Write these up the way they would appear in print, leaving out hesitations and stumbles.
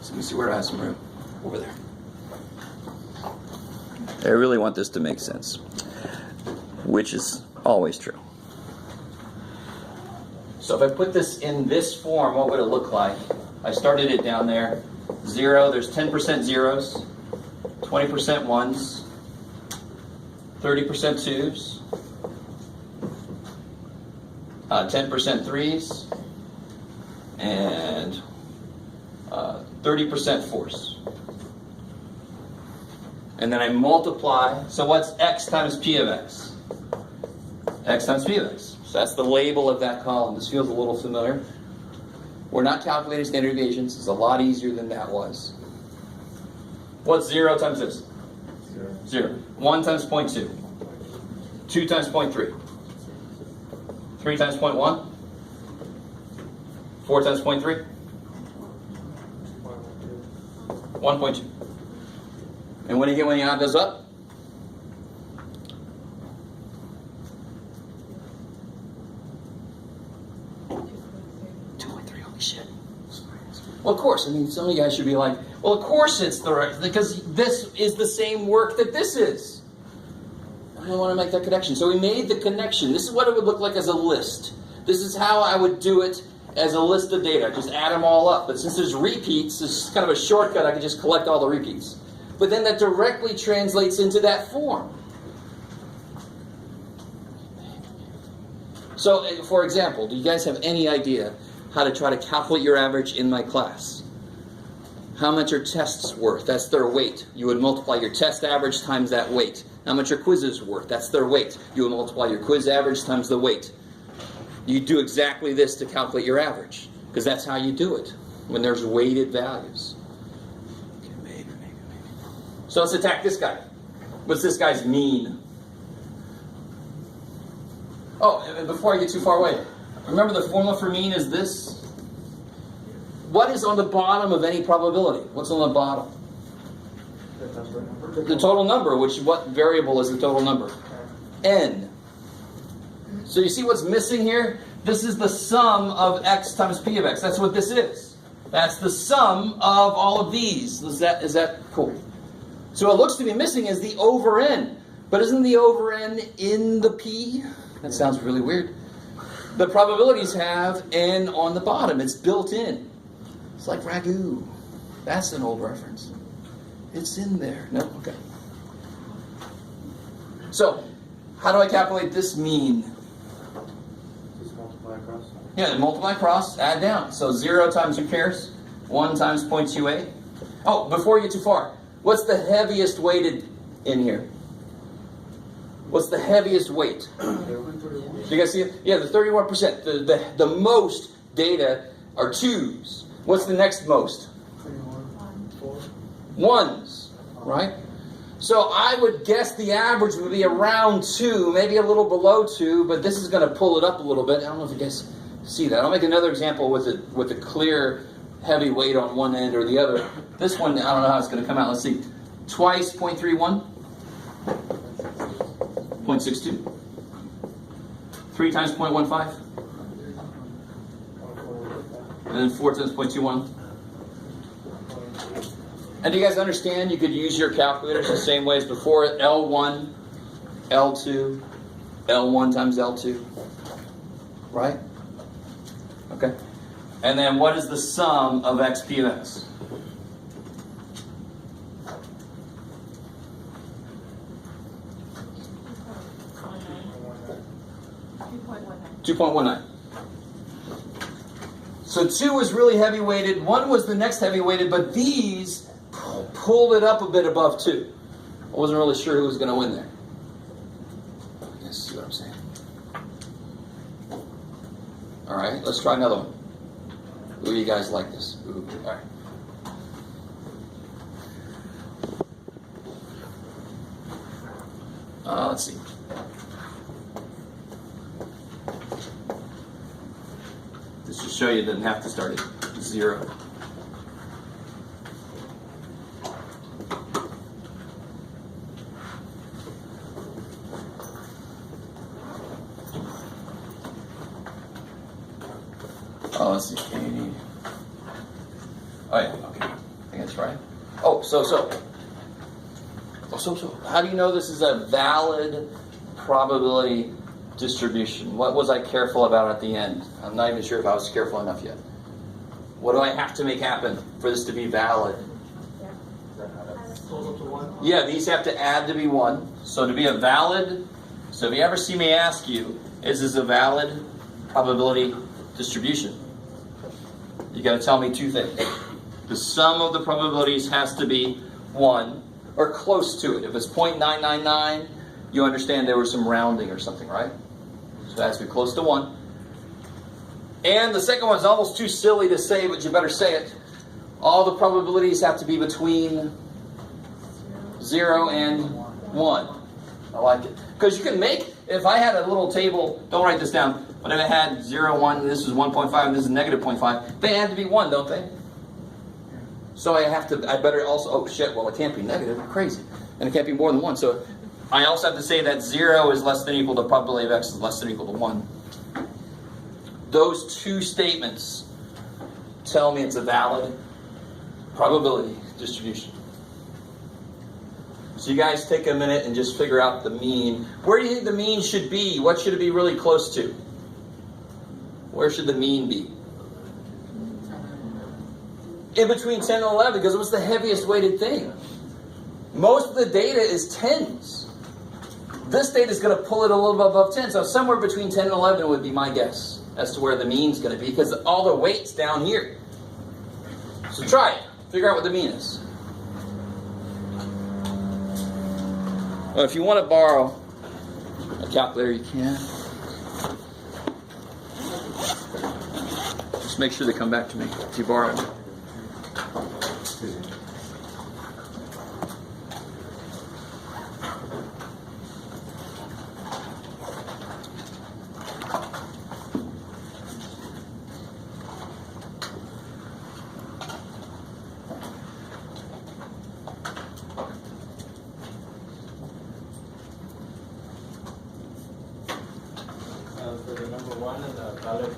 So let me see where I have some room. Over there. I really want this to make sense, which is always true. So if I put this in this form, what would it look like? I started it down there. 0, there's 10% zeros, 20% ones, 30% twos, 10% threes, and 30% fours. And then I multiply, so what's x times p of x? X times p of x. So that's the label of that column. This feels a little familiar. We're not calculating standard deviations. It's a lot easier than that was. What's 0 times this? 0. 1 times 0.2. 2 times 0.3. 3 times 0.1. 4 times 0.3. 1.2. And what do you get when you add those up? Well, of course. I mean, some of you guys should be like, well, of course it's the right, because this is the same work that this is. I don't want to make that connection. So we made the connection. This is what it would look like as a list. This is how I would do it as a list of data. Just add them all up. But since there's repeats, this is kind of a shortcut. I can just collect all the repeats. But then that directly translates into that form. So, for example, do you guys have any idea how to try to calculate your average in my class? How much are tests worth? That's their weight. You would multiply your test average times that weight. How much are quizzes worth? That's their weight. You would multiply your quiz average times the weight. You do exactly this to calculate your average, because that's how you do it when there's weighted values. Okay, maybe. So let's attack this guy. What's this guy's mean? Oh, and before I get too far away, remember the formula for mean is this? What is on the bottom of any probability? What's on the bottom? The total number, what variable is the total number? N. So you see what's missing here? This is the sum of x times p of x. That's what this is. That's the sum of all of these. Is that cool? So what looks to be missing is the over n. But isn't the over n in the p? That sounds really weird. The probabilities have n on the bottom. It's built in. It's like ragu. That's an old reference. It's in there. No? Okay. So, how do I calculate this mean? Just multiply across. Yeah, multiply across, add down. So 0 times, who cares? 1 times 0.28. Oh, before you get too far, what's the heaviest weighted in here? What's the heaviest weight? Do you guys see it? Yeah, the 31%. The most data are 2s. What's the next most? 1s, right? So I would guess the average would be around 2, maybe a little below 2, but this is going to pull it up a little bit. I don't know if you guys see that. I'll make another example with a clear heavy weight on one end or the other. This one, I don't know how it's going to come out. Let's see. Twice 0.31. 0.62. 3 times 0.15. And then 4 times 0.21. And do you guys understand you could use your calculators the same way as before? L1, L2, L1 times L2. Right? Okay. And then what is the sum of xp of x? $2.19. So 2 was really heavy weighted, 1 was the next heavy weighted, but these pulled it up a bit above 2. I wasn't really sure who was going to win there. You guys see what I'm saying? Alright, let's try another one. Who do you guys like this? Alright. Let's see. This should show you it doesn't have to start at 0. Oh, let's see. Oh, yeah, okay. think that's right. Oh, so. How do you know this is a valid probability distribution? What was I careful about at the end? I'm not even sure if I was careful enough yet. What do I have to make happen for this to be valid? Total to 1. Yeah, these have to add to be 1. So to be a valid, so if you ever see me ask you, is this a valid probability distribution? You got to tell me 2 things. The sum of the probabilities has to be 1 or close to it. If it's 0.999, you understand there was some rounding or something, right? So it has to be close to 1. And the second one's almost too silly to say, but you better say it. All the probabilities have to be between 0 and 1. I like it. Because you can make, if I had a little table, don't write this down, but if I had 0, 1, this is 1.5, and this is negative 0.5, they have to be 1, don't they? So I better also, oh shit, well it can't be negative, I'm crazy. And it can't be more than 1. So I also have to say that 0 is less than or equal to probability of x is less than or equal to 1. Those 2 statements tell me it's a valid probability distribution. So you guys take a minute and just figure out the mean. Where do you think the mean should be? What should it be really close to? Where should the mean be? In between 10 and 11, because it was the heaviest weighted thing. Most of the data is 10s. This data is going to pull it a little bit above 10, so somewhere between 10 and 11 would be my guess as to where the mean is going to be, because all the weight's down here. So try it. Figure out what the mean is. Well, if you want to borrow a calculator, you can. Just make sure they come back to me if you borrow it. For the number 1 and the valid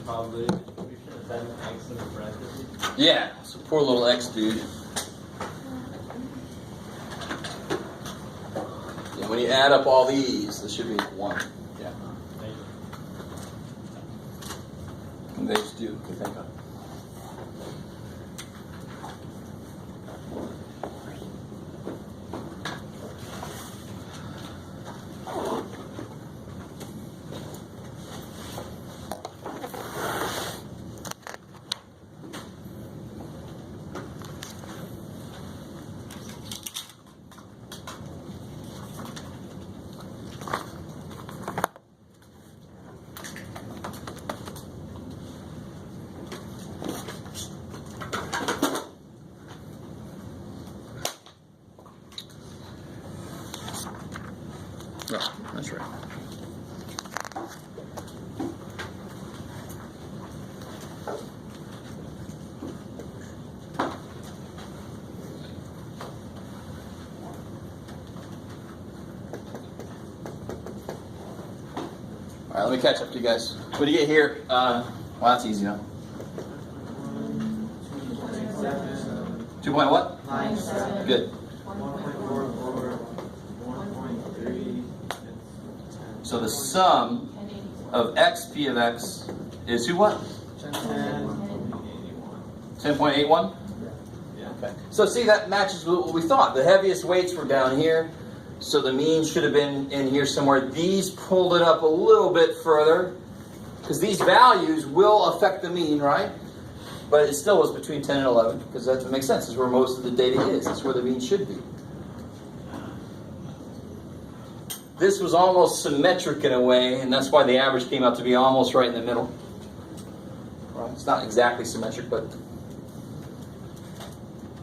probability distribution, is that an x in the parentheses? Yeah, it's a poor little x dude. Yeah, when you add up all these, this should be 1. Yeah. Thank you. And they just do. Okay, thank God. Oh, that's right. All right, let me catch up to you guys. What do you get here? Well, that's easy, huh? 2 point what? 9.7. Good. 1.44, 1.3, So the sum of x p of x is who what? 10.81? Yeah. Okay. So see, that matches what we thought. The heaviest weights were down here, so the mean should have been in here somewhere. These pulled it up a little bit further, because these values will affect the mean, right? But it still was between 10 and 11, because that makes sense. It's where most of the data is. It's where the mean should be. This was almost symmetric in a way, and that's why the average came out to be almost right in the middle. Right? It's not exactly symmetric, but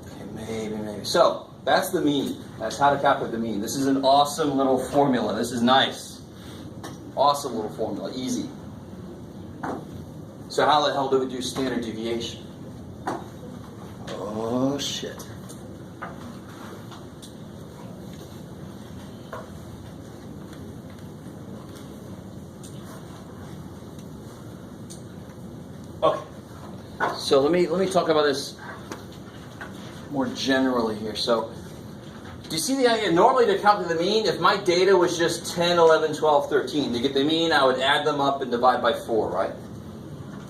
okay, maybe. So that's the mean. That's how to calculate the mean. This is an awesome little formula. This is nice. Awesome little formula. Easy. So how the hell do we do standard deviation? Oh, shit. Okay. So let me talk about this more generally here. So, do you see the idea? Normally to calculate the mean, if my data was just 10, 11, 12, 13, to get the mean, I would add them up and divide by 4, right?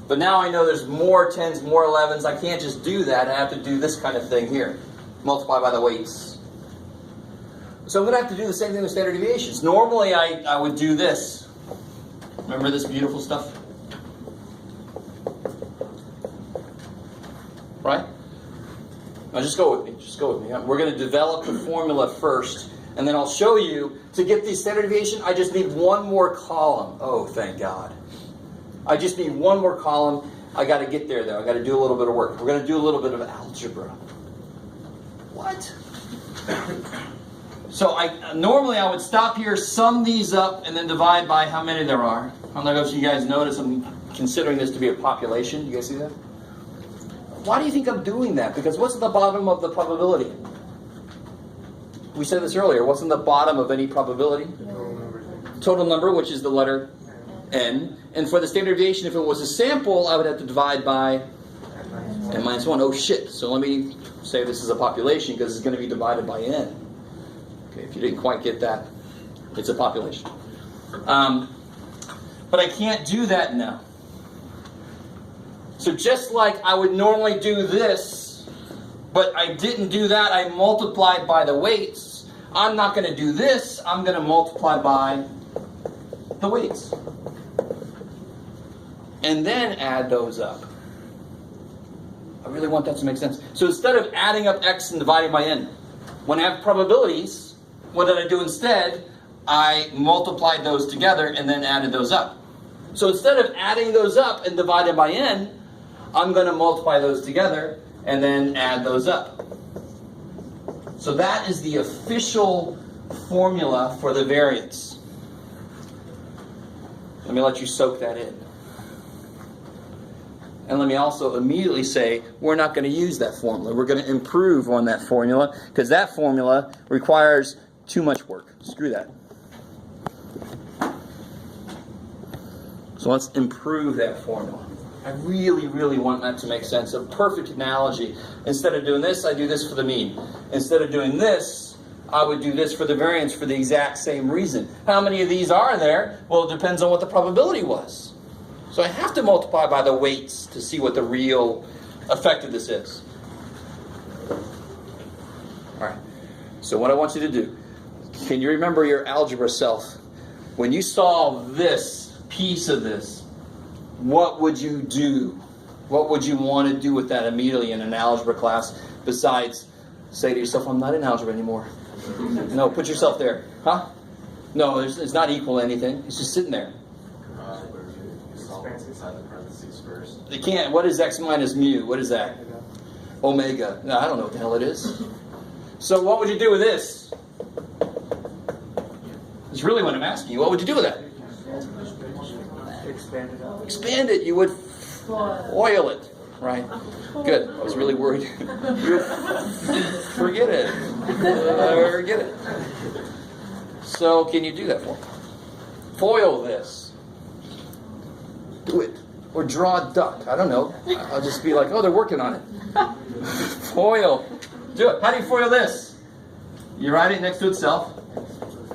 But now I know there's more 10s, more 11s. I can't just do that. I have to do this kind of thing here. Multiply by the weights. So I'm going to have to do the same thing with standard deviations. Normally I would do this. Remember this beautiful stuff? Right? Now just go with me. Just go with me. We're going to develop the formula first, and then I'll show you, to get the standard deviation, I just need one more column. Oh, thank God. I just need one more column. I got to get there, though. I got to do a little bit of work. We're going to do a little bit of algebra. What? So normally I would stop here, sum these up, and then divide by how many there are. I don't know if you guys notice I'm considering this to be a population. You guys see that? Why do you think I'm doing that? Because what's at the bottom of the probability? We said this earlier. What's in the bottom of any probability? Total number, which is the letter n. And for the standard deviation, if it was a sample, I would have to divide by n minus 1. Oh shit. So let me say this is a population because it's going to be divided by n. Okay, if you didn't quite get that, it's a population. But I can't do that now. So just like I would normally do this, but I didn't do that, I multiplied by the weights. I'm not going to do this, I'm going to multiply by the weights. And then add those up. I really want that to make sense. So instead of adding up x and dividing by n, when I have probabilities, what did I do instead? I multiplied those together and then added those up. So instead of adding those up and dividing by n, I'm going to multiply those together and then add those up. So that is the official formula for the variance. Let me let you soak that in. And let me also immediately say, we're not going to use that formula. We're going to improve on that formula, because that formula requires too much work. Screw that. So let's improve that formula. I really, really want that to make sense. A perfect analogy. Instead of doing this, I do this for the mean. Instead of doing this, I would do this for the variance for the exact same reason. How many of these are there? Well, it depends on what the probability was. So I have to multiply by the weights to see what the real effect of this is. All right. So what I want you to do, can you remember your algebra self? When you solve this piece of this, what would you do? What would you want to do with that immediately in an algebra class besides say to yourself, I'm not in algebra anymore? No, put yourself there. Huh? No, it's not equal to anything. It's just sitting there. Inside the parentheses first. They can't. What is x minus mu? What is that? Omega. No, I don't know what the hell it is. So what would you do with this? That's really what I'm asking you. What would you do with that? Expand it out. Expand it. You would foil it. Right. Good. I was really worried. You would forget it. Forget it. So can you do that for me? Foil this. Do it. Or draw a duck. I don't know. I'll just be like, oh, they're working on it. Foil. Do it. How do you foil this? You write it next to itself,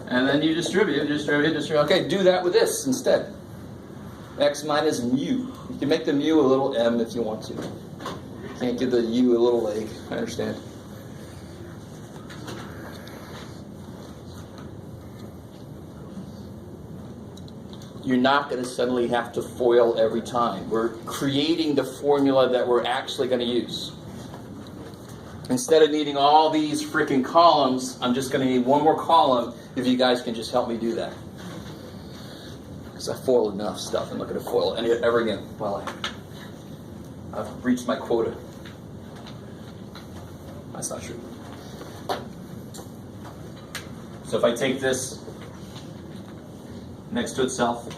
and then you distribute. Okay, do that with this instead. X minus mu. You can make the mu a little m if you want to. Can't give the u a little leg. I understand. You're not going to suddenly have to FOIL every time. We're creating the formula that we're actually going to use. Instead of needing all these freaking columns, I'm just going to need one more column if you guys can just help me do that. Because I FOILed enough stuff. I'm not going to FOIL it ever again. Well, I've reached my quota. That's not true. So if I take this next to itself,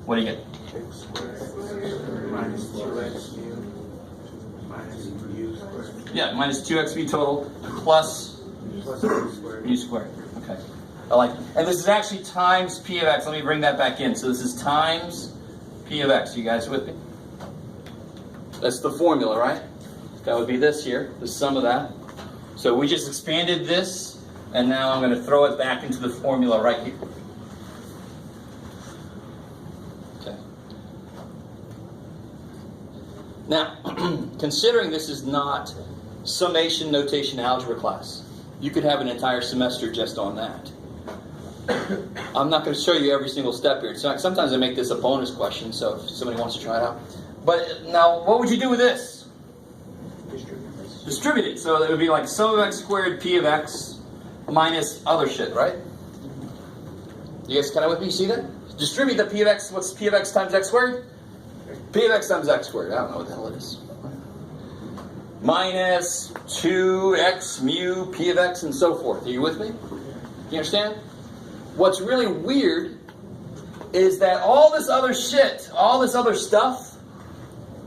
what do you get? X squared minus 2x mu minus u squared. Yeah, minus 2x v total plus mu squared. Okay. I like it. And this is actually times p of x. Let me bring that back in. So this is times p of x. You guys with me? That's the formula, right? That would be this here, the sum of that. So we just expanded this, and now I'm going to throw it back into the formula right here. Okay. Now, considering this is not summation notation algebra class, you could have an entire semester just on that. I'm not going to show you every single step here. So sometimes I make this a bonus question, so if somebody wants to try it out. But now, what would you do with this? Distribute it. So it would be like sum of x squared p of x minus other shit, right? You guys kind of with me? You see that? Distribute the p of x. What's p of x times x squared? P of x times x squared. I don't know what the hell it is. Minus 2x mu p of x and so forth. Are you with me? You understand? What's really weird is that all this other shit, all this other stuff,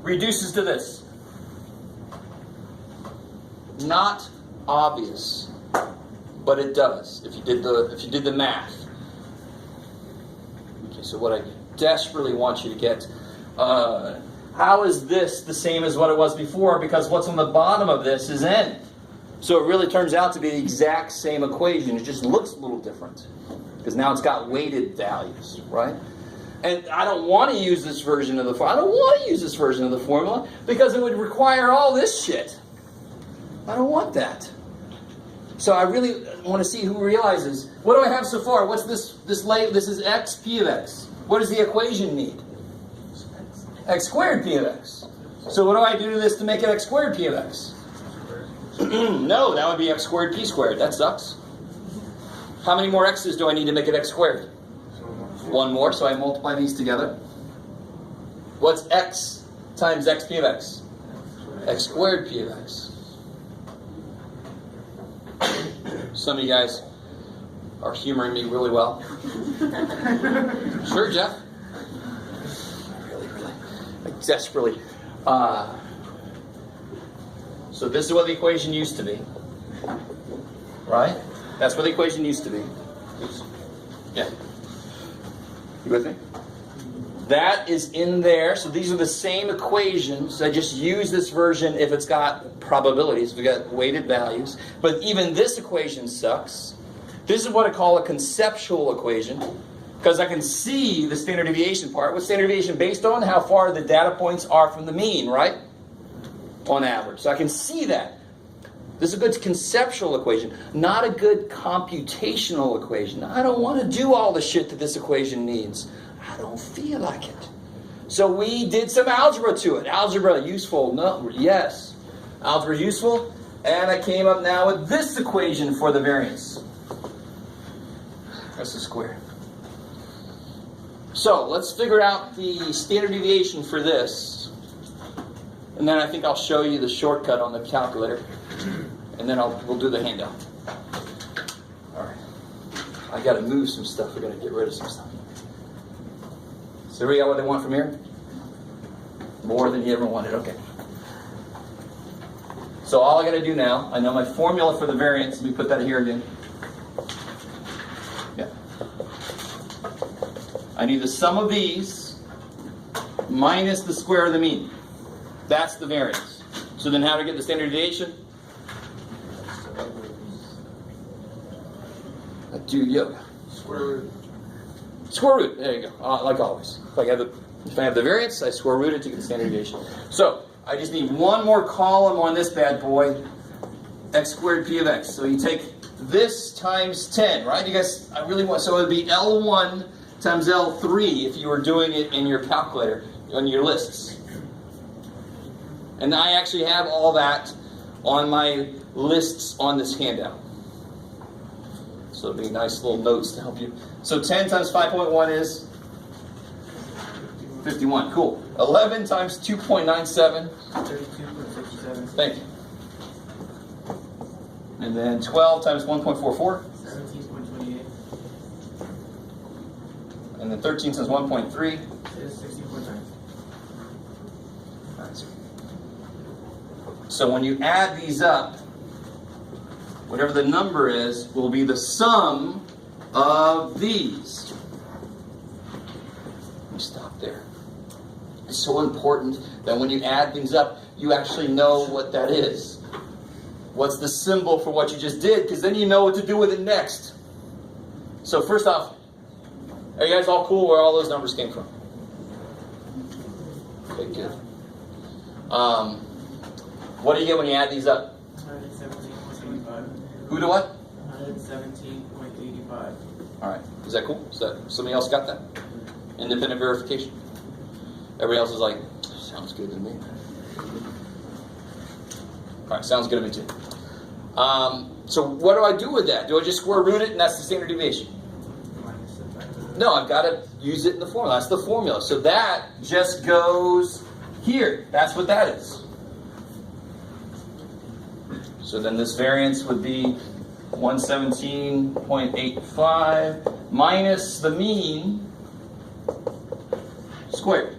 reduces to this. Not obvious, but it does if you did the math. Okay, so what I desperately want you to get, how is this the same as what it was before? Because what's on the bottom of this is n. So it really turns out to be the exact same equation. It just looks a little different because now it's got weighted values, right? And I don't want to use this version of the formula. I don't want to use this version of the formula because it would require all this shit. I don't want that. So I really want to see who realizes, what do I have so far? What's this label? This is x p of x. What does the equation need? X squared p of x. So what do I do to this to make it x squared p of x? No, that would be x squared p squared. That sucks. How many more x's do I need to make it x squared? One more, so I multiply these together. What's x times x p of x? X squared p of x. Some of you guys are humoring me really well. Sure, Jeff? Really, like desperately. So this is what the equation used to be. Right? That's what the equation used to be. Yeah. You with me? That is in there. So these are the same equations. I just use this version if it's got probabilities. We've got weighted values. But even this equation sucks. This is what I call a conceptual equation. Because I can see the standard deviation part. What's standard deviation based on? How far the data points are from the mean, right? On average. So I can see that. This is a good conceptual equation. Not a good computational equation. I don't want to do all the shit that this equation needs. I don't feel like it. So we did some algebra to it. Algebra useful? No. Yes. Algebra useful. And I came up now with this equation for the variance. That's the square. So let's figure out the standard deviation for this. And then I think I'll show you the shortcut on the calculator. And then we'll do the handout. All right. I got to move some stuff. We're going to get rid of some stuff. So everybody got what they want from here? More than you ever wanted. Okay. So all I got to do now, I know my formula for the variance. Let me put that here again. Yeah. I need the sum of these minus the square of the mean. That's the variance. So then how do I get the standard deviation? I do yoga. Square root. Square root. There you go. Like always. If I have the variance, I square root it to get the standard deviation. So I just need one more column on this bad boy. X squared p of x. So you take this times 10, right? You guys, I really want. So it would be L1 times L3 if you were doing it in your calculator on your lists. And I actually have all that on my lists on this handout. So it'll be nice little notes to help you. So 10 times 5.1 is 51. Cool. 11 times 2.97. 32.57. Thank you. And then 12 times 1.44. 17.28. And then 13 times 1.3. Is 16.9. So when you add these up, whatever the number is, will be the sum of these. Let me stop there. It's so important that when you add things up, you actually know what that is. What's the symbol for what you just did? Because then you know what to do with it next. So first off, are you guys all cool where all those numbers came from? Okay, good. What do you get when you add these up? 117.85. Who to what? 117.85. All right. Is that cool? Is that somebody else got that? Independent verification. Everybody else is like, sounds good to me. All right, sounds good to me too. So what do I do with that? Do I just square root it and that's the standard deviation? Minus the factor. No, I've got to use it in the formula. That's the formula. So that just goes here. That's what that is. So then this variance would be 117.85 minus the mean squared.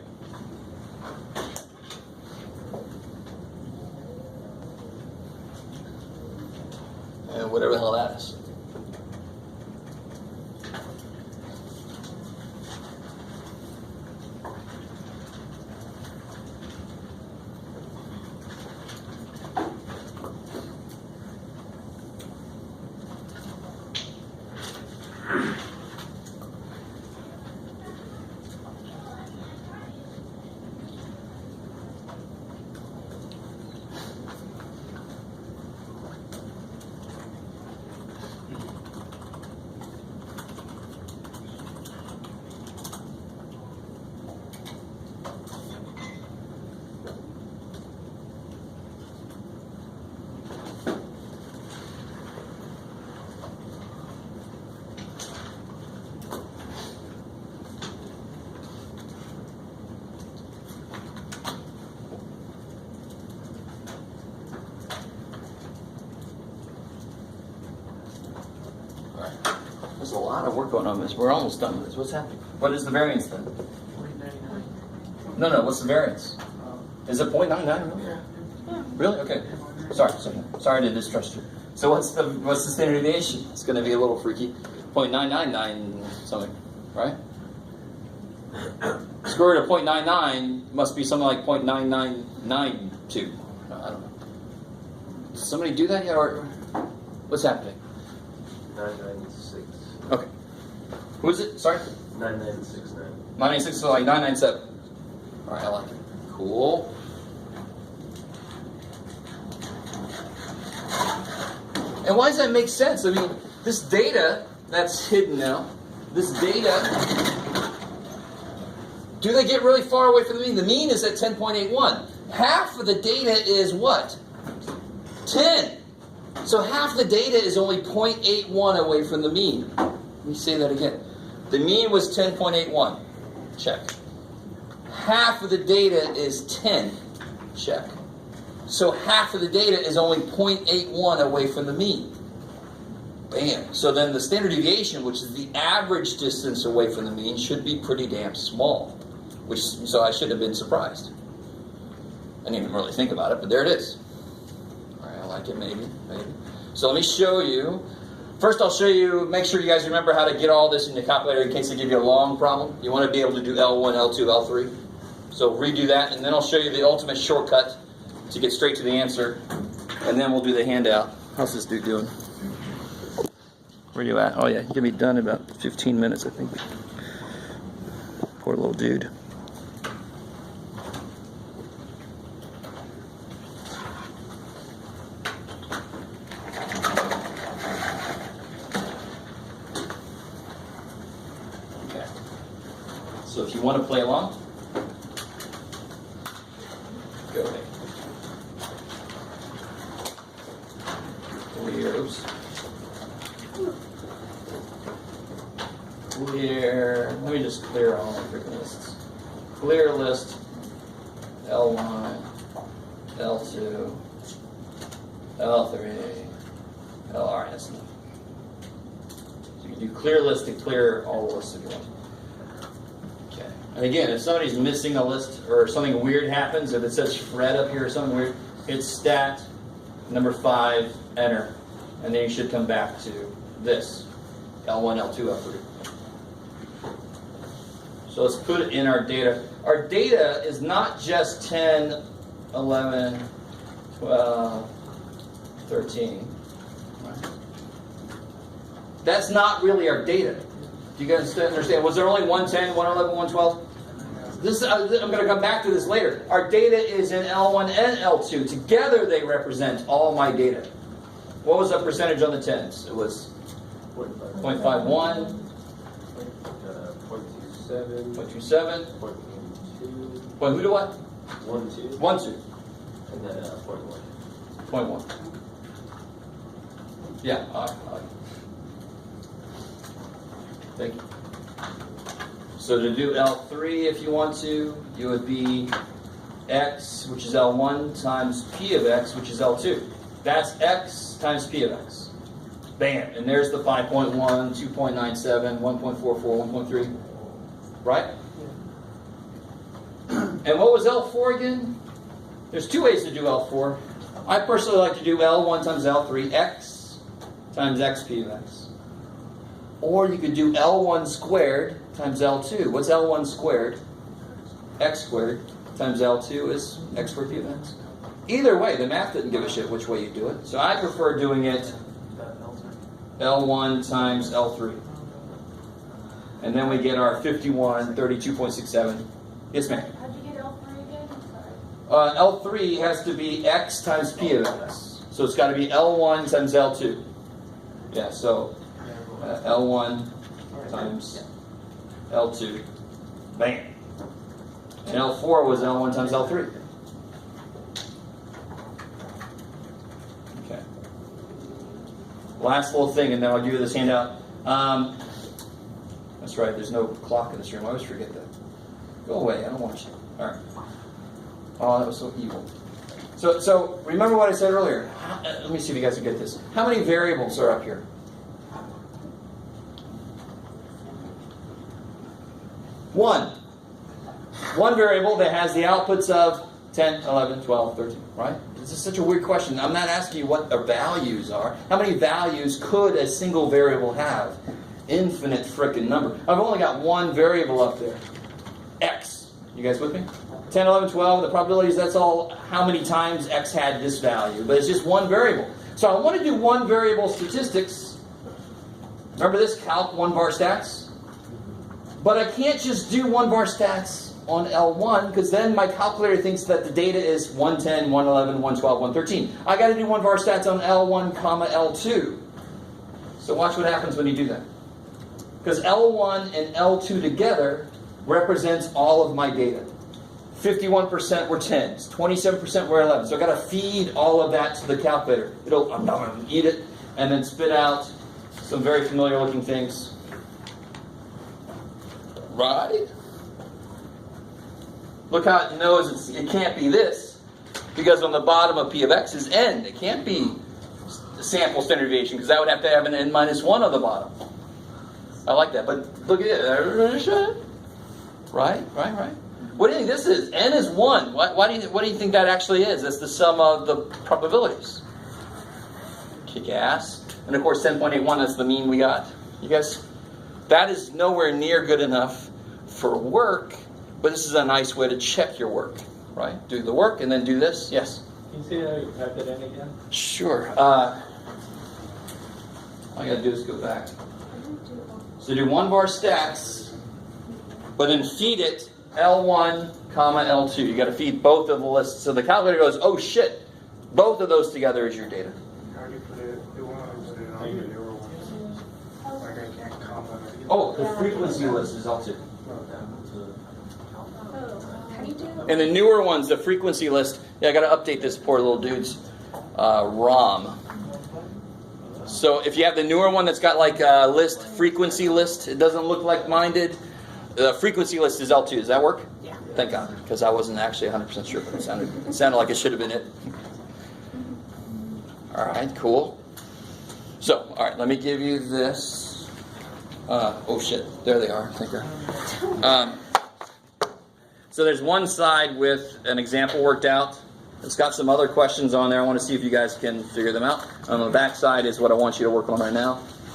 And whatever the hell that is. There's a lot of work going on this. We're almost done with this. What's happening? What is the variance then? 0.99. No, what's the variance? Is it 0.99? Really? Yeah. Really? Okay. Sorry to distrust you. So what's the standard deviation? It's going to be a little freaky. 0.999 something, right? Square root of 0.99 must be something like 0.9992. I don't know. Did somebody do that yet, or what's happening? 996. Okay. Who is it? Sorry? 9969. 996, so like 997. All right, I like it. Cool. And why does that make sense? I mean, this data that's hidden now, this data, do they get really far away from the mean? The mean is at 10.81. Half of the data is what? 10. So half the data is only 0.81 away from the mean. Let me say that again. The mean was 10.81. Check. Half of the data is 10. Check. So half of the data is only 0.81 away from the mean. Bam. So then the standard deviation, which is the average distance away from the mean, should be pretty damn small. So I should have been surprised. I didn't even really think about it, but there it is. All right, I like it, maybe. So let me show you. First I'll show you, make sure you guys remember how to get all this in the calculator in case they give you a long problem. You want to be able to do L1, L2, L3. So redo that, and then I'll show you the ultimate shortcut to get straight to the answer. And then we'll do the handout. How's this dude doing? Where are you at? Oh yeah, you're going to be done in about 15 minutes, I think. Poor little dude. So if you want to play along, go ahead. Let me just clear all my freaking lists. Clear list L1, L2, L3, Alright, that's enough. So you can do clear list and clear all the lists if you want. Okay. And again, if somebody's missing a list or something weird happens, if it says Fred up here or something weird, hit stat, number 5, enter. And then you should come back to this. L1, L2, L3. So let's put it in our data. Our data is not just 10 11, 12, 13. That's not really our data. Do you guys understand? Was there only 110, 111, 112? This, I'm going to come back to this later. Our data is in L1 and L2. Together they represent all my data. What was the percentage on the 10s? It was 0.51, 0.27, 0.27, 0.2, point who to what? 1, 2, 1, 2, and then 0.1. 0.1. Yeah, thank you. So to do L3, if you want to, you would be x, which is L1, times p of x, which is L2. That's x times p of x. Bam. And there's the 5.1, 2.97, 1.44, 1.3. Right? And what was L4 again? There's two ways to do L4. I personally like to do L1 times L3, x times xp of x. Or you could do L1 squared times L2. What's L1 squared? X squared times L2 is x squared p of x. Either way, the math didn't give a shit which way you do it. So I prefer doing it L1 times L3. And then we get our 51, 32.67. Yes, ma'am? How'd you get L3 again? I'm sorry. L3 has to be x times p of x. So it's got to be L1 times L2. Yeah, so L1 times L2. Bam. And L4 was L1 times L3. Okay. Last little thing, and then I'll give you this handout. That's right, there's no clock in this room. I always forget that. Go away, I don't want you. All right. Oh, that was so evil. So remember what I said earlier. Let me see if you guys can get this. How many variables are up here? One variable that has the outputs of 10, 11, 12, 13, right? This is such a weird question. I'm not asking you what the values are. How many values could a single variable have? Infinite frickin' number. I've only got one variable up there. X. You guys with me? 10, 11, 12, the probabilities, that's all how many times X had this value. But it's just one variable. So I want to do one variable statistics. Remember this? Calc 1 bar stats? But I can't just do 1 bar stats on L1 because then my calculator thinks that the data is 110, 111, 112, 113. I got to do 1 bar stats on L1, comma L2. So watch what happens when you do that. Because L1 and L2 together represents all of my data. 51% were 10s, 27% were 11s. So I've got to feed all of that to the calculator. It'll eat it and then spit out some very familiar looking things. Right? Look how it knows it can't be this, because on the bottom of p of x is n. It can't be sample standard deviation, because that would have to have an n minus 1 on the bottom. I like that, but look at it. Right? What do you think this is? N is 1. What do you think that actually is? That's the sum of the probabilities. Kick ass. And of course 10.81, that's the mean we got. You guys, that is nowhere near good enough for work, but this is a nice way to check your work, right? Do the work and then do this. Yes? Can you see how you type it in again? Sure. All I gotta do is go back. So do 1 bar stats, but then feed it L1, comma L2. You gotta feed both of the lists. So the calculator goes, oh shit, both of those together is your data. How do you put it? You want to put it on the newer ones. Like I can't comment. Oh, the frequency list is L2. How do you do And the newer ones, the frequency list, yeah, I gotta update this poor little dude's ROM. So if you have the newer one that's got like a list, frequency list, it doesn't look like mine did. The frequency list is L2. Does that work? Yeah. Thank God, because I wasn't actually 100% sure, but it sounded like it should have been it. All right, cool. So, all right, let me give you this. Oh shit, there they are. Thank God. So there's one side with an example worked out. It's got some other questions on there. I want to see if you guys can figure them out. On the back side is what I want you to work on right now.